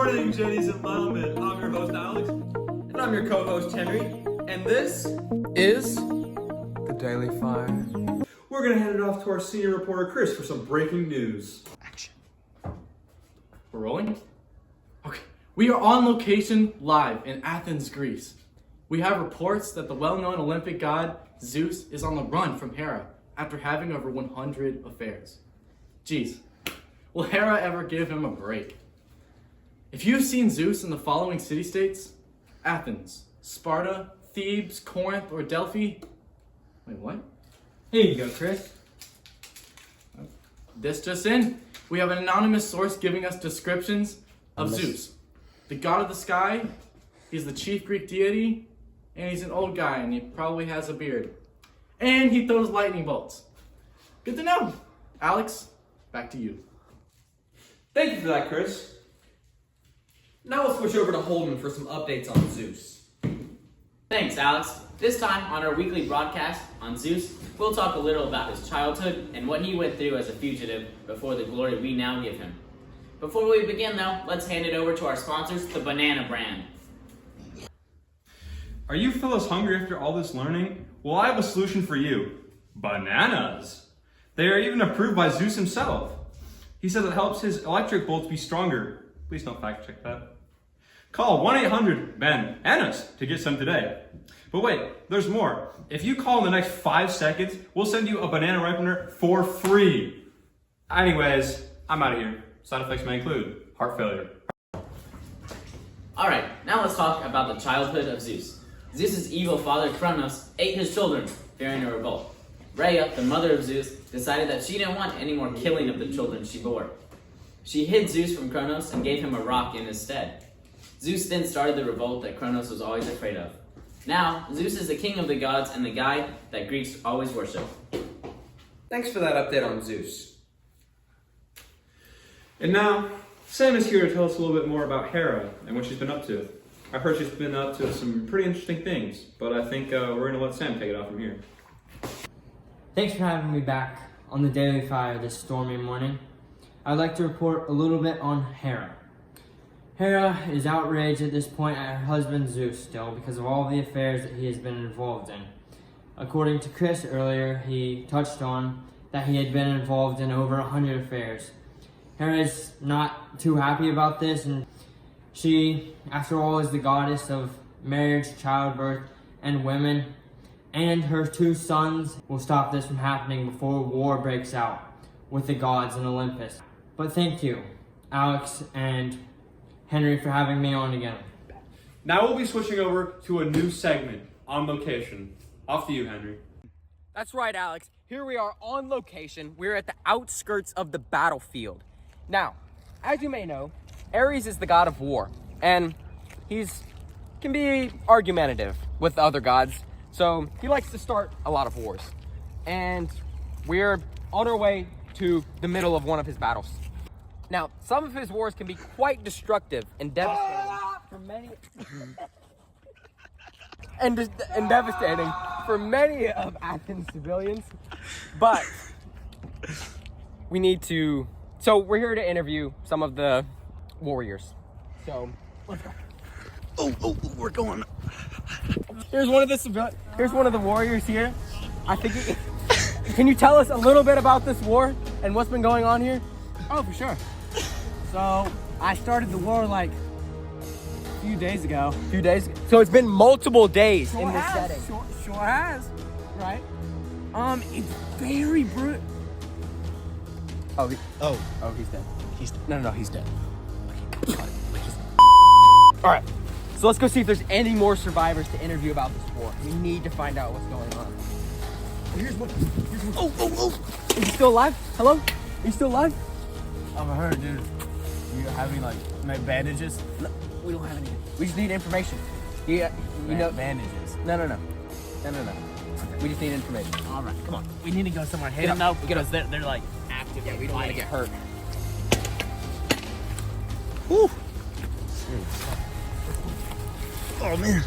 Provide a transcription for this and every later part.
morning, Jennies and gentlemen. I'm your host, Alex. And I'm your co-host, Henry. And this is the Daily Fire. We're going to hand it off to our senior reporter, Chris, for some breaking news. Action. We're rolling? Okay. We are on location live in Athens, Greece. We have reports that the well-known Olympic god Zeus is on the run from Hera after having over 100 affairs. Geez, will Hera ever give him a break? If you've seen Zeus in the following city-states, Athens, Sparta, Thebes, Corinth, or Delphi, wait, what? Here you go, Chris. This just in, we have an anonymous source giving us descriptions of Zeus. The god of the sky, he's the chief Greek deity, and he's an old guy and he probably has a beard. And he throws lightning bolts. Good to know. Alex, back to you. Thank you for that, Chris. Now let's switch over to Holden for some updates on Zeus. Thanks, Alex. This time on our weekly broadcast on Zeus, we'll talk a little about his childhood and what he went through as a fugitive before the glory we now give him. Before we begin, though, let's hand it over to our sponsors, the Banana Brand. Are you fellas hungry after all this learning? Well, I have a solution for you. Bananas. They are even approved by Zeus himself. He says it helps his electric bolts be stronger. Please don't fact check that. Call 1-800-BANANAS to get some today. But wait, there's more. If you call in the next 5 seconds, we'll send you a banana ripener for free. Anyways, I'm out of here. Side effects may include heart failure. Alright, now let's talk about the childhood of Zeus. Zeus's evil father Cronos ate his children, fearing a revolt. Rhea, the mother of Zeus, decided that she didn't want any more killing of the children she bore. She hid Zeus from Cronos and gave him a rock in his stead. Zeus then started the revolt that Cronos was always afraid of. Now, Zeus is the king of the gods and the guy that Greeks always worship. Thanks for that update on Zeus. And now, Sam is here to tell us a little bit more about Hera and what she's been up to. I've heard she's been up to some pretty interesting things, but I think we're going to let Sam take it off from here. Thanks for having me back on the Daily Fire this stormy morning. I'd like to report a little bit on Hera. Hera is outraged at this point at her husband Zeus still because of all the affairs that he has been involved in. According to Chris earlier, he touched on that he had been involved in over 100 affairs. Hera is not too happy about this, and she, after all, is the goddess of marriage, childbirth, and women, and her 2 sons will stop this from happening before war breaks out with the gods in Olympus. But thank you, Alex and Henry, for having me on again. Now we'll be switching over to a new segment, On Location. Off to you, Henry. That's right, Alex. Here we are on location. We're at the outskirts of the battlefield. Now, as you may know, Ares is the god of war, and can be argumentative with the other gods, so he likes to start a lot of wars. And we're on our way to the middle of one of his battles. Now, some of his wars can be quite destructive and devastating for many and devastating for many of Athens' civilians, but so we're here to interview some of the warriors. So let's go. Oh, we're going. Here's one of the warriors here. I think can you tell us a little bit about this war and what's been going on here? Oh, for sure. So I started the war like a few days ago. So it's been multiple days in this setting. Sure has. Right? It's very brutal. Oh, he's dead. No, he's dead. All right, so let's go see if there's any more survivors to interview about this war. We need to find out what's going on. Here's one. Oh! Is he still alive? Hello? Are you still alive? I've heard, dude. You have any bandages? No, we don't have any. We just need information. You know bandages. No. We just need information. All right, come on. We need to go somewhere hidden though, because they're like active. Yeah, we don't want to get hurt. Woo! Oh man.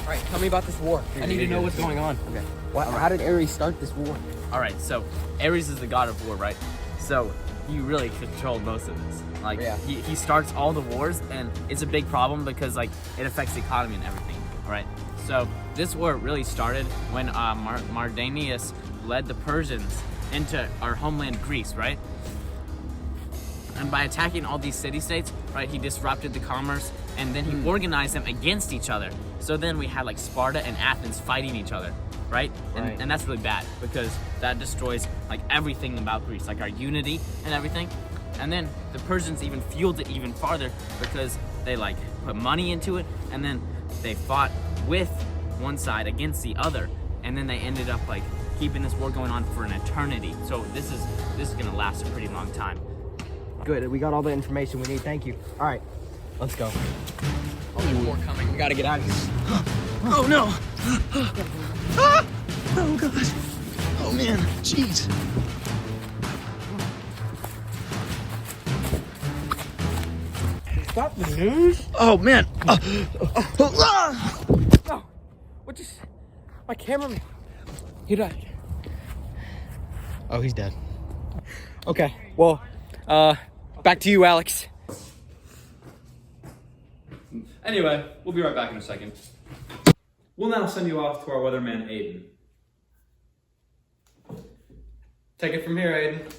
All right, tell me about this war. I need to know what's going on. Okay. How did Ares start this war? All right, so Ares is the god of war, right? So he really controlled most of this. Like Yeah. he starts all the wars, and it's a big problem because like it affects the economy and everything. Right. So this war really started when Mardanius led the Persians into our homeland Greece, right? And by attacking all these city-states, right, he disrupted the commerce, and then he organized them against each other. So then we had like Sparta and Athens fighting each other, right? Right. And that's really bad because that destroys like everything about Greece, like our unity and everything. And then the Persians even fueled it even farther because they like put money into it, and then they fought with one side against the other, and then they ended up like keeping this war going on for an eternity. So this is gonna last a pretty long time. Good. We got all the information we need. Thank you. All right, let's go. Oh, more coming. We gotta get out of here. Oh no! Ah! Oh gosh! Oh man! Jeez! Is that the news? Oh man! No. What just? My cameraman. He died. Oh, he's dead. Okay. Well, back to you, Alex. Anyway, we'll be right back in a second. We'll now send you off to our weatherman, Aiden. Take it from here, Aiden.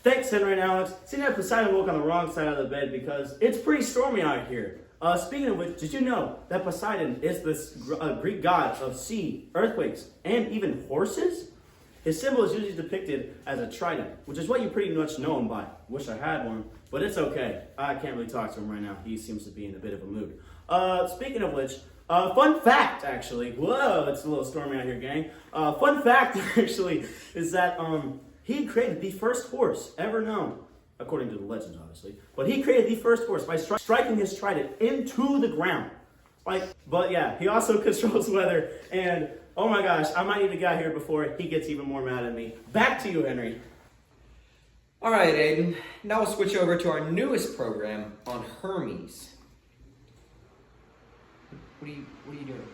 Thanks, Henry and Alex. Seeing that Poseidon woke on the wrong side of the bed because it's pretty stormy out here. Speaking of which, did you know that Poseidon is this Greek god of sea, earthquakes, and even horses? His symbol is usually depicted as a trident, which is what you pretty much know him by. Wish I had one, but it's okay. I can't really talk to him right now. He seems to be in a bit of a mood. Speaking of which, fun fact, actually. Whoa, it's a little stormy out here, gang. Fun fact, actually, is that he created the first horse ever known, according to the legends, obviously. But he created the first horse by striking his trident into the ground. But yeah, he also controls weather. And oh my gosh, I might need to get out here before he gets even more mad at me. Back to you, Henry. All right, Aiden. Now we'll switch over to our newest program on Hermes. What are you doing?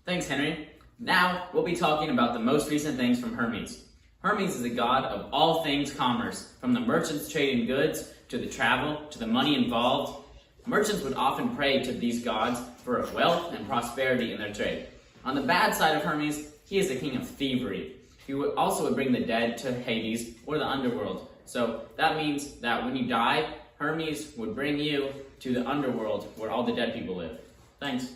Thanks, Henry. Now we'll be talking about the most recent things from Hermes. Hermes is the god of all things commerce, from the merchants trading goods to the travel to the money involved. Merchants would often pray to these gods for wealth and prosperity in their trade. On the bad side of Hermes, he is the king of thievery. He would also bring the dead to Hades or the underworld. So that means that when you die, Hermes would bring you to the underworld where all the dead people live. Thanks.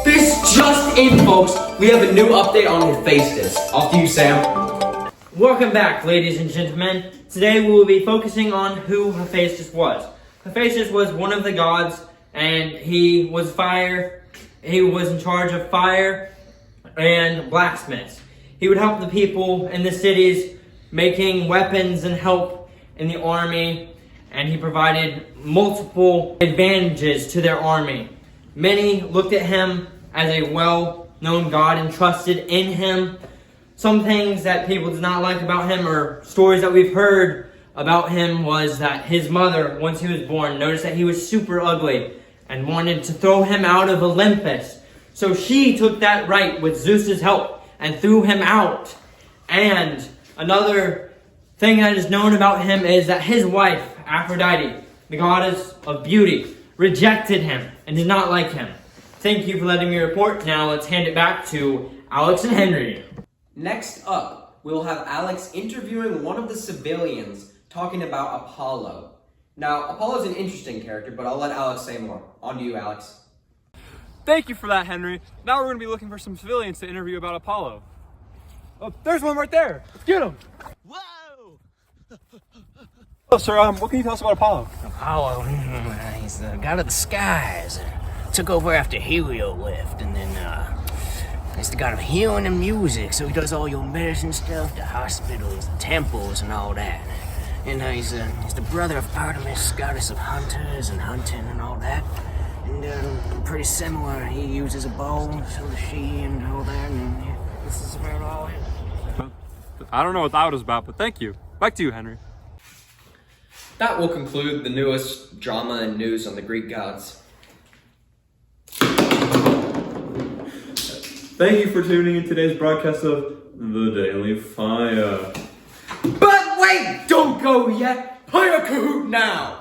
This just in, folks. We have a new update on Hephaestus. Off to you, Sam. Welcome back, ladies and gentlemen. Today we will be focusing on who Hephaestus was. Hephaestus was one of the gods, and he was fire. He was in charge of fire and blacksmiths. He would help the people in the cities making weapons and help in the army, and he provided multiple advantages to their army. Many looked at him as a well-known god and trusted in him. Some things that people did not like about him, or stories that we've heard about him, was that his mother, once he was born, noticed that he was super ugly and wanted to throw him out of Olympus. So she took that right with Zeus's help and threw him out. And another thing that is known about him is that his wife, Aphrodite, the goddess of beauty, rejected him and did not like him. Thank you for letting me report. Now let's hand it back to Alex and Henry. Next up, we'll have Alex interviewing one of the civilians talking about Apollo. Now, Apollo's an interesting character, but I'll let Alex say more. On to you, Alex. Thank you for that, Henry. Now we're going to be looking for some civilians to interview about Apollo. Oh, there's one right there. Let's get him. Whoa! Oh, sir, what can you tell us about Apollo? Apollo, he's the god of the skies. Took over after Helio left, and then he's the god of healing and music, so he does all your medicine stuff, the hospitals, the temples, and all that. And he's the brother of Artemis, goddess of hunters and hunting and all that. And pretty similar, he uses a bow, so does she, and all that, and yeah, this is about all it. I don't know what that was about, but thank you. Back to you, Henry. That will conclude the newest drama and news on the Greek gods. Thank you for tuning in today's broadcast of The Daily Fire. But wait! Don't go yet! Play a Kahoot now!